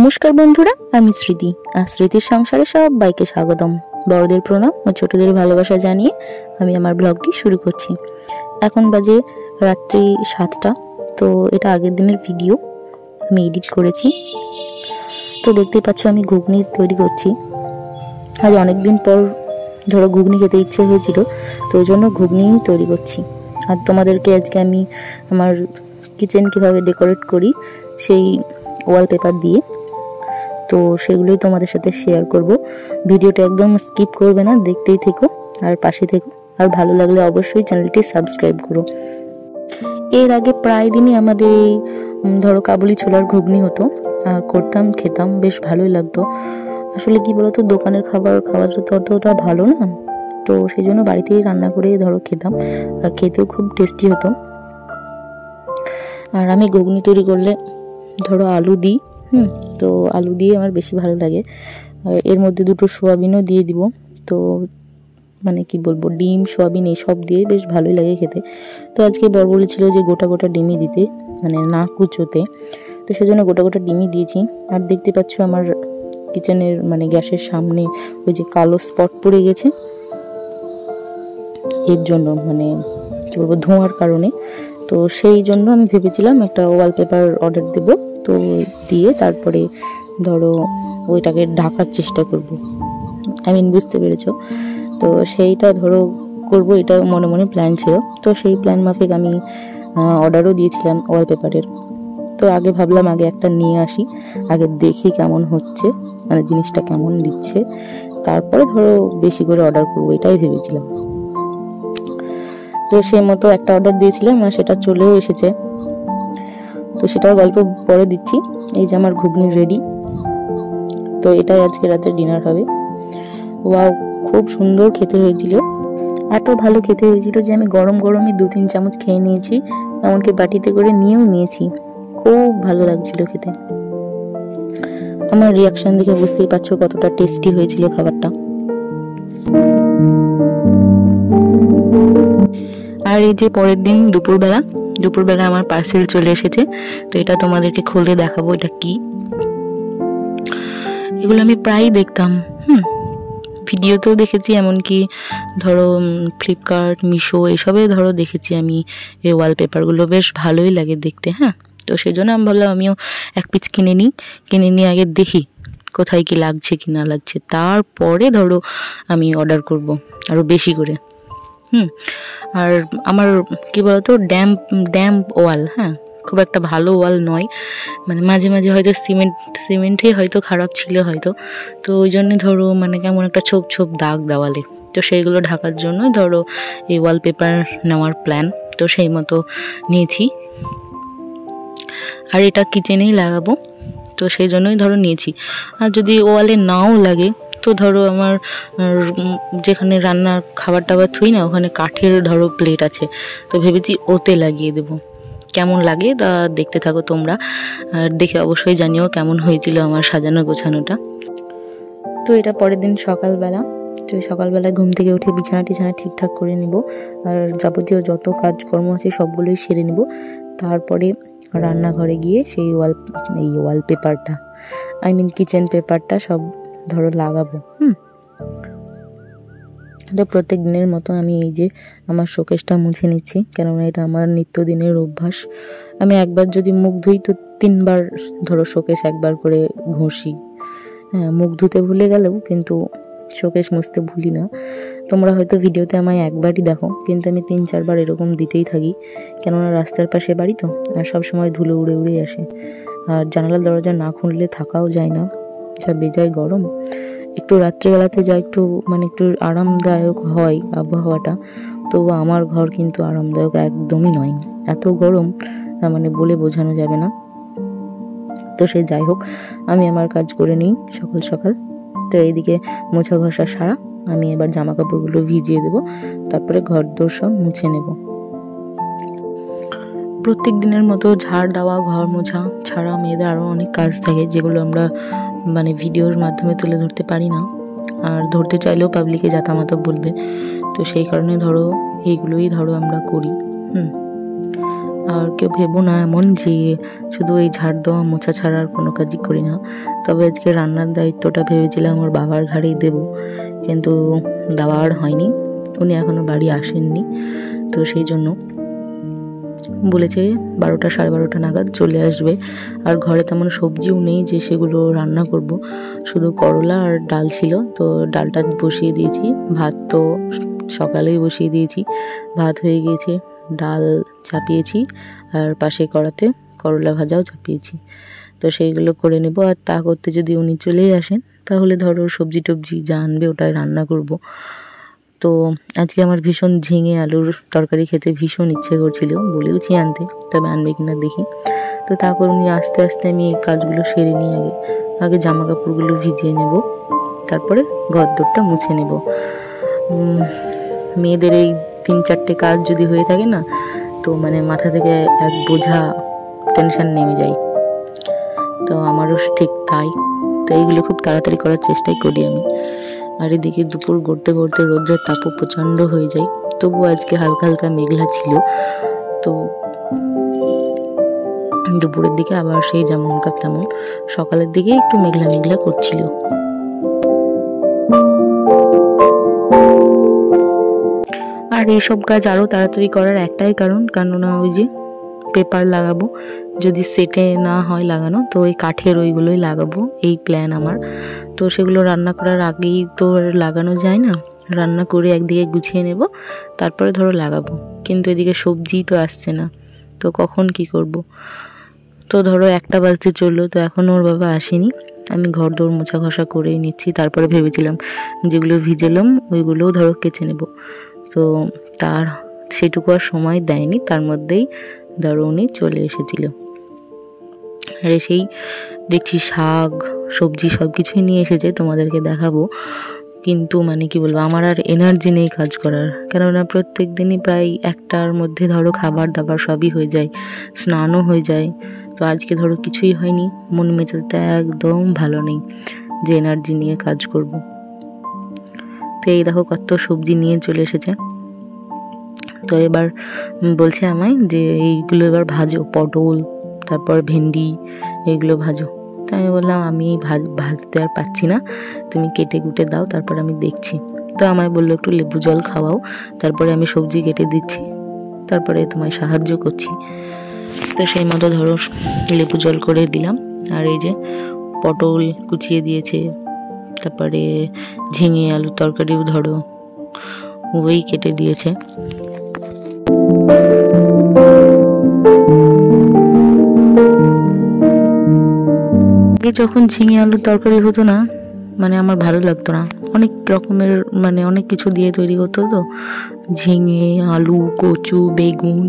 নমস্কার বন্ধুরা, আমি স্মৃতি। আর স্মৃতির সংসারে সবাইকে স্বাগতম। বড়দের প্রণাম ও ছোটদের ভালোবাসা জানিয়ে আমি আমার ব্লগটি শুরু করছি। এখন বাজে রাত্রি 7টা। তো এটা আগের দিনের ভিডিও আমি এডিট করেছি। তো দেখতেই পাচ্ছ আমি ঘুগনি তৈরি করছি। আজ অনেক দিন পর ধরো ঘুগনি খেতে ইচ্ছে হয়েছিল, তো ওই জন্য ঘুগনি তৈরি করছি। আর তোমাদেরকে আজকে আমি আমার কিচেন কীভাবে ডেকোরেট করি সেই ওয়ালপেপার দিয়ে, তো সেগুলোই তোমাদের সাথে শেয়ার করব। ভিডিওটা একদম স্কিপ করবে না, দেখতেই থেকো আর পাশে থেকো। আর ভালো লাগলে অবশ্যই চ্যানেলটি সাবস্ক্রাইব করো। এর আগে প্রায় দিনই আমাদের এই ধরো কাবুলি ছোলার ঘুগনি হতো, আর করতাম, খেতাম, বেশ ভালোই লাগতো। আসলে কি বলতো, দোকানের খাবারটা তো অতটা ভালো না, তো সেই জন্য বাড়িতেই রান্না করে ধরো খেতাম, আর খেতেও খুব টেস্টি হতো। আর আমি ঘুগনি তৈরি করলে ধরো আলু দিই, তো আলু দিয়ে আমার বেশি ভালো লাগে। এর মধ্যে দুটো সোয়াবিনও দিয়ে দিব। তো মানে কি বলবো, ডিম সোয়াবিন এইসব দিয়ে বেশ ভালোই লাগে খেতে। তো আজকে বর বলেছিল যে গোটা গোটা ডিমই দিতে, মানে না কুচোতে, তো সেজন্য গোটা গোটা ডিমই দিয়েছি। আর দেখতে পাচ্ছ আমার কিচেনের মানে গ্যাসের সামনে ওই যে কালো স্পট পড়ে গেছে, এর জন্য মানে কি বলবো, ধোঁয়ার কারণে। তো সেই জন্য আমি ভেবেছিলাম একটা ওয়ালপেপার অর্ডার দেব, তো দিয়ে তারপরে ধরো ওইটাকে ঢাকার চেষ্টা করব। বুঝতে পেরেছো? তো সেইটা ধরো করব, এটা মনে মনে প্ল্যান ছিল। তো সেই প্ল্যান মাফিক আমি অর্ডারও দিয়েছিলাম ওয়ালপেপারের। তো আগে ভাবলাম আগে একটা নিয়ে আসি, আগে দেখি কেমন হচ্ছে, মানে জিনিসটা কেমন দিচ্ছে, তারপরে ধরো বেশি করে অর্ডার করবো, এটাই ভেবেছিলাম। তো সেই মতো একটা অর্ডার দিয়েছিলাম, আর সেটা চলেও এসেছে। তো সেটার গল্প পরে দিচ্ছি। এই যে আমার ঘুগনি রেডি। তো এটাই আজকে রাতে ডিনার হবে। ওয়াও, খুব সুন্দর খেতে হয়েছিল। এত ভালো খেতে হয়েছিল যে আমি গরম গরমই 2-3 চামচ খেয়ে নিয়েছি, এমনকি বাটিতে করে নিয়েও নিয়েছি। খুব ভালো লাগছিল খেতে। আমার রিয়াকশন দেখে বুঝতেই পারছো কতটা টেস্টি হয়েছিল খাবারটা। আর এই যে পরের দিন দুপুরবেলা আমার পার্সেল চলে এসেছে। তো এটা তোমাদেরকে খুলে দেখাবো এটা কি। এগুলো আমি প্রায়ই দেখতাম, ভিডিওতেও দেখেছি, এমনকি ধরো ফ্লিপকার্ট, মিশো এসবে ধরো দেখেছি আমি এই ওয়ালপেপারগুলো, বেশ ভালোই লাগে দেখতে। তো সেই জন্য আমি ভাবলাম আমিও এক পিস কিনে নিয়ে আগে দেখি কোথায় কি লাগছে কি না লাগছে, তারপরে ধরো আমি অর্ডার করব আরও বেশি করে। আর আমার কি বলতো, ড্যাম্প ওয়াল, খুব একটা ভালো ওয়াল নয়, মানে মাঝে মাঝে হয়তো সিমেন্টই হয়তো খারাপ ছিল হয়তো, তো ওই জন্য ধরো মানে কেমন একটা ছোপ ছোপ দাগ দেওয়ালে, তো সেইগুলো ঢাকার জন্য ধরো এই ওয়ালপেপার নেওয়ার প্ল্যান। তো সেই মতো নিয়েছি, আর এটা কিচেনেই লাগাবো, তো সেই জন্যই ধরো নিয়েছি। আর যদি ওয়ালে নাও লাগে তো ধরো আমার যেখানে রান্নার খাবার টাবার থুই না, ওখানে কাঠের ধরো প্লেট আছে, তো ভেবেছি ওতে লাগিয়ে দেবো। কেমন লাগে তা দেখতে থাকো তোমরা, আর দেখে অবশ্যই জানিও কেমন হয়েছিল আমার সাজানো গোছানোটা। তো এটা পরের দিন সকালবেলা। তো সকালবেলায় ঘুম থেকে উঠে বিছানা টিছানা ঠিকঠাক করে নিব, আর যাবতীয় যত কাজকর্ম আছে সবগুলোই সেরে নিব। তারপরে রান্নাঘরে গিয়ে সেই ওয়ালপেপারটা, কিচেন পেপারটা সব ধরো লাগাবো। তো প্রত্যেক দিনের মতো আমি এই যে আমার শোকেসটা মুছে নিচ্ছি, কেননা এটা আমার নিত্যদিনের অভ্যাস। আমি একবার যদি মুখ ধুই তো 3 বার ধরো শোকেস একবার করে ঘষি। মুখ ধুতে ভুলে গেলেও কিন্তু শোকেস মুছতে ভুলি না। তোমরা হয়তো ভিডিওতে আমায় একবারই দেখো, কিন্তু আমি 3-4 বার এরকম দিতেই থাকি, কেননা রাস্তার পাশে বাড়ি তো, আর সবসময় ধুলো উড়ে উড়ে আসে। আর জানালার দরজা না খুললে থাকাও যায় না, যা বেজায় গরম। একটু রাত্রেবেলাতে যা একটু আরামদায়ক হয় আবহাওয়াটা, তো আমার ঘর কিন্তু আরামদায়ক একদমই নয়, এত গরম মানে বলে বোঝানো যাবে না। তো সে যাই হোক, আমি আমার কাজ করে নিই সকাল সকাল। তো এইদিকে মোছা ঘষা সারা, আমি এবার জামা কাপড়গুলো ভিজিয়ে দেবো, তারপরে ঘর দোর সব মুছে নেব। প্রত্যেক দিনের মতো ঝাড় দেওয়া, ঘর মোছা ছাড়া মেয়েদের আরও অনেক কাজ থাকে, যেগুলো আমরা মানে ভিডিওর মাধ্যমে তুলে ধরতে পারি না, আর ধরতে চাইলেও পাবলিকে জাতামাতা বলবে। তো সেই কারণে ধরো এইগুলোই ধরো আমরা করি। আর কেউ ভেবো না এমন যে শুধু এই ঝাড় দেওয়া মোছা ছাড়া আর কোনো কাজই করি না। তবে আজকে রান্নার দায়িত্বটা ভেবেছিলাম ওর বাবার ঘাড়েই দেবো, কিন্তু দেওয়া আর হয়নি। উনি এখনও বাড়ি আসেননি, তো সেই জন্য বলেছে 12টা 12:30 নাগাদ চলে আসবে। আর ঘরে তেমন সবজিও নেই যে সেগুলো রান্না করব, শুধু করলা আর ডাল ছিল, তো ডালটা বসিয়ে দিয়েছি। ভাত তো সকালেই বসিয়ে দিয়েছি, ভাত হয়ে গিয়েছে, ডাল চাপিয়েছি, আর পাশে কড়াতে করলা ভাজাও চাপিয়েছি। তো সেইগুলো করে নেব। আর তা করতে যদি উনি চলেই আসেন তাহলে ধরো সবজি টবজি যা আনবে ওটাই রান্না করব। তো আজকে আমার ভীষণ ঝিঙে আলুর তরকারি খেতে ভীষণ ইচ্ছে করছিল, বলেওছি আনতে, তবে আনবে কিনা দেখি। তো তা করে নিয়ে আস্তে আস্তে আমি এই কাজগুলো সেরে নিই। আগে জামা কাপড়গুলো ভিজিয়ে নেব, তারপরে ঘরদোরটা মুছে নেব। মেয়েদের এই 3-4টে কাজ যদি হয়ে থাকে না, তো মানে মাথা থেকে এক বোঝা টেনশন নেমে যায়। তো আমারও ঠিক তাই। তো এইগুলো খুব তাড়াতাড়ি করার চেষ্টাই করি আমি। আর এদিকে দুপুর গড়তে গড়তে রোদ্রের তাপও প্রচণ্ড হয়ে যায়, তবু আজকে হালকা হালকা মেঘলা ছিল। তো দুপুরের দিকে আবার সেই যেমনকার তেমন, সকালের দিকে একটু মেঘলা মেঘলা করছিল। আর এইসব কাজ আরও তাড়াতাড়ি করার একটাই কারণ, কেননা ওই যে পেপার লাগাবো, যদি সেটে না হয় লাগানো তো ওই কাঠের ওইগুলোই লাগাবো, এই প্ল্যান আমার। তো সেগুলো রান্না করার আগেই তো লাগানো যায় না, রান্না করে একদিকে গুছিয়ে নেব, তারপরে ধরো লাগাবো। কিন্তু এদিকে সবজি তো আসছে না, তো কখন কি করব। তো ধরো 1টা বাজতে চললো, তো এখনও ওর বাবা আসেনি। আমি ঘর দৌড় মোছা ঘষা করে নিচ্ছি, তারপরে ভেবেছিলাম যেগুলো ভিজেলাম ওইগুলোও ধরো কেচে নেব। তো তার সেটুকু আর সময় দেয়নি, তার মধ্যেই ধরো উনি চলে এসেছিল। আর এসেই দেখছি শাক সবজি সব কিছুই নিয়ে এসেছে, তোমাদেরকে দেখাবো। কিন্তু মানে কি বলবো, আমার আর এনার্জি নেই কাজ করার, কেননা প্রত্যেক দিনই প্রায় 1টার মধ্যে ধরো খাবার দাবার সবই হয়ে যায়, স্নানও হয়ে যায়। তো আজকে ধরো কিছুই হয়নি, মন মেজাজটা একদম ভালো নেই যে এনার্জি নিয়ে কাজ করব। তো এই দেখো কত সবজি নিয়ে চলে এসেছে। তো এবার বলছে আমায় যে এইগুলো এবার ভাজো, পটল তারপর ভেন্ডি এইগুলো ভাজো। তো আমি বললাম আমি ভাজতে আর পাচ্ছি না, তুমি কেটে কুটে দাও, তারপর আমি দেখছি। তো আমায় বললো একটু লেবু জল খাওয়াও, তারপরে আমি সবজি কেটে দিচ্ছি, তারপরে তোমায় সাহায্য করছি। তো সেই মতো ধরো লেবু জল করে দিলাম। আর এই যে পটল কুচিয়ে দিয়েছে, তারপরে ঝিঙে আলু তরকারিও ধরো ওই কেটে দিয়েছে। যখন ঝিঙে আলুর তরকারি হতো না, মানে আমার ভালো লাগতো না, অনেক রকমের মানে অনেক কিছু দিয়ে তৈরি করতে হতো, ঝিঙে আলু কচু বেগুন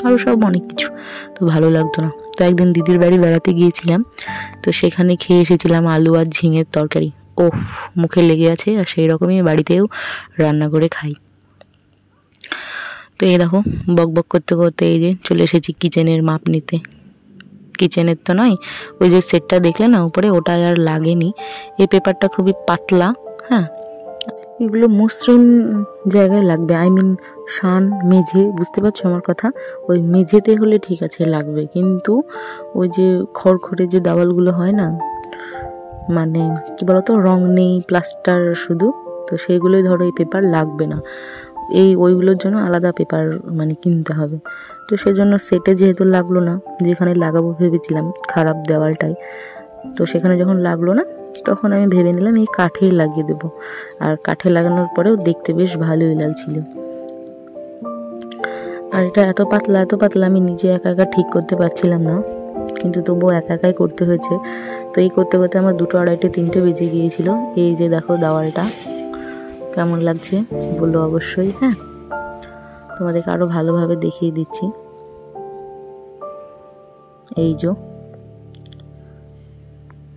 আরও সব অনেক কিছু, তো ভালো লাগতো না। তো একদিন দিদির বাড়ি বেড়াতে গিয়েছিলাম, তো সেখানে খেয়ে এসেছিলাম আলু আর ঝিঙের তরকারি, ওহ মুখে লেগে আছে। আর সেই রকমই বাড়িতেও রান্না করে খাই। তো এই দেখো বক বক করতে করতে এই যে চলে এসেছি কিচেনের মাপ নিতে। কিচেনের তো নয়, ওই যে সেটটা দেখলে না উপরে, ওটা আর লাগেনি। এই পেপারটা খুবই পাতলা, হ্যাঁ এগুলো মসৃণ জায়গায় লাগবে, আই মিন শান মেঝে, বুঝতে পারছো আমার কথা, ওই মেঝেতে হলে ঠিক আছে লাগবে, কিন্তু ওই যে খড়খড়ে যে দেওয়ালগুলো হয় না, মানে কি বলতো রং নেই প্লাস্টার শুধু, তো সেইগুলোই ধরো এই পেপার লাগবে না, এই ওইগুলোর জন্য আলাদা পেপার মানে কিনতে হবে। তো সেজন্য সেটে যেহেতু লাগলো না, যেখানে লাগাবো ভেবেছিলাম খারাপ দেওয়ালটাই, তো সেখানে যখন লাগলো না তখন আমি ভেবে নিলাম এই কাঠেই লাগিয়ে দেবো। আর কাঠে লাগানোর পরেও দেখতে বেশ ভালোই লাগছিল। আর এটা এত পাতলা আমি নিজে একা একা ঠিক করতে পারছিলাম না, কিন্তু তবুও একা একাই করতে হয়েছে। তো এই করতে করতে আমার 2টো 2:30 3টে বেজে গিয়েছিল। এই যে দেখো দেওয়ালটা কেমন লাগছে বলো অবশ্যই, হ্যাঁ তোমাদেরকে আরও ভালোভাবে দেখিয়ে দিচ্ছি। এই যে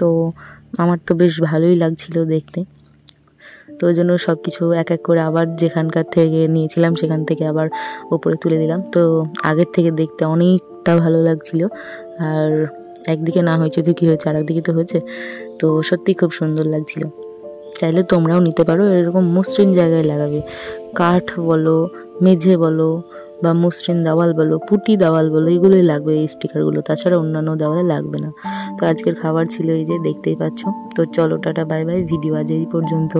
তো আমার তো বেশ ভালোই লাগছিল দেখতে, তো ওই জন্য সব কিছু এক এক করে আবার যেখানকার থেকে নিয়েছিলাম সেখান থেকে আবার উপরে তুলে দিলাম। তো আগের থেকে দেখতে অনেকটা ভালো লাগছিল। আর একদিকে না হয়েছে তো কী হয়েছে, আর একদিকে তো হয়েছে, তো সত্যি খুব সুন্দর লাগছিল। চাইলে তোমরাও নিতে পারো, এরকম মসৃণ জায়গায় লাগাবে, কাঠ বলো মেঝে বলো বা মসৃণ দেওয়াল বলো, পুটি দেওয়াল বলো, এগুলোই লাগবে এই স্টিকারগুলো, তাছাড়া অন্যান্য দেওয়ালে লাগবে না। তো আজকের খাবার ছিল এই যে দেখতেই পাচ্ছ। তো চলো টাটা বাই বাই, ভিডিও আজ এই পর্যন্ত।